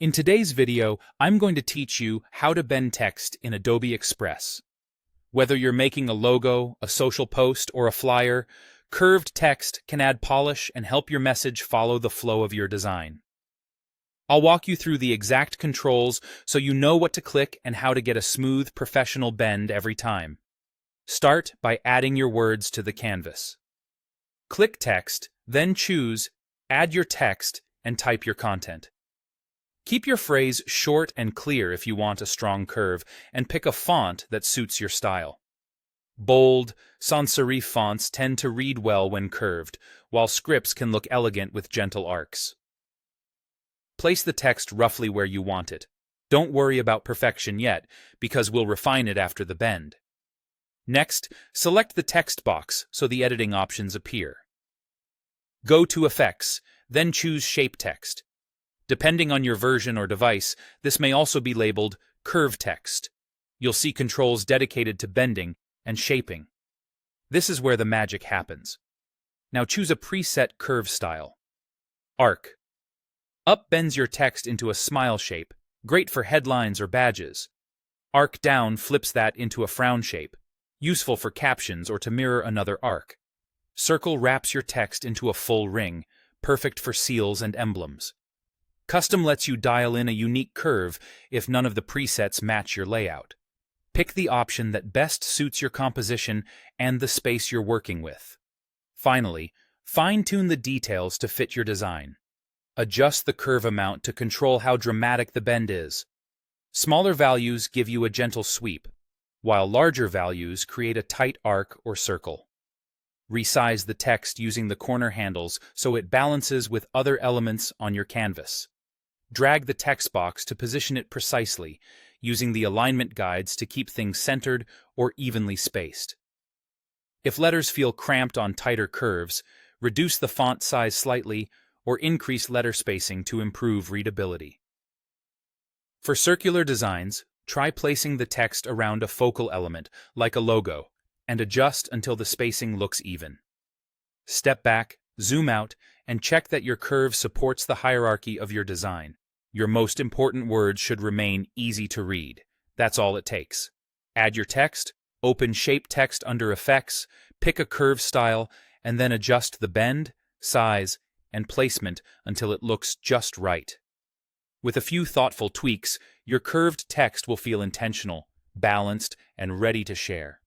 In today's video, I'm going to teach you how to bend text in Adobe Express. Whether you're making a logo, a social post, or a flyer, curved text can add polish and help your message follow the flow of your design. I'll walk you through the exact controls so you know what to click and how to get a smooth, professional bend every time. Start by adding your words to the canvas. Click Text, then choose Add Your Text and type your content. Keep your phrase short and clear if you want a strong curve, and pick a font that suits your style. Bold, sans serif fonts tend to read well when curved, while scripts can look elegant with gentle arcs. Place the text roughly where you want it. Don't worry about perfection yet, because we'll refine it after the bend. Next, select the text box so the editing options appear. Go to Effects, then choose Shape Text. Depending on your version or device, this may also be labeled Curve Text. You'll see controls dedicated to bending and shaping. This is where the magic happens. Now choose a preset curve style. Arc. Up bends your text into a smile shape, great for headlines or badges. Arc down flips that into a frown shape, useful for captions or to mirror another arc. Circle wraps your text into a full ring, perfect for seals and emblems. Custom lets you dial in a unique curve if none of the presets match your layout. Pick the option that best suits your composition and the space you're working with. Finally, fine-tune the details to fit your design. Adjust the curve amount to control how dramatic the bend is. Smaller values give you a gentle sweep, while larger values create a tight arc or circle. Resize the text using the corner handles so it balances with other elements on your canvas. Drag the text box to position it precisely, using the alignment guides to keep things centered or evenly spaced. If letters feel cramped on tighter curves, reduce the font size slightly or increase letter spacing to improve readability. For circular designs, try placing the text around a focal element, like a logo, and adjust until the spacing looks even. Step back, zoom out, and check that your curve supports the hierarchy of your design. Your most important words should remain easy to read. That's all it takes. Add your text, open Shape Text under Effects, pick a curve style, and then adjust the bend, size, and placement until it looks just right. With a few thoughtful tweaks, your curved text will feel intentional, balanced, and ready to share.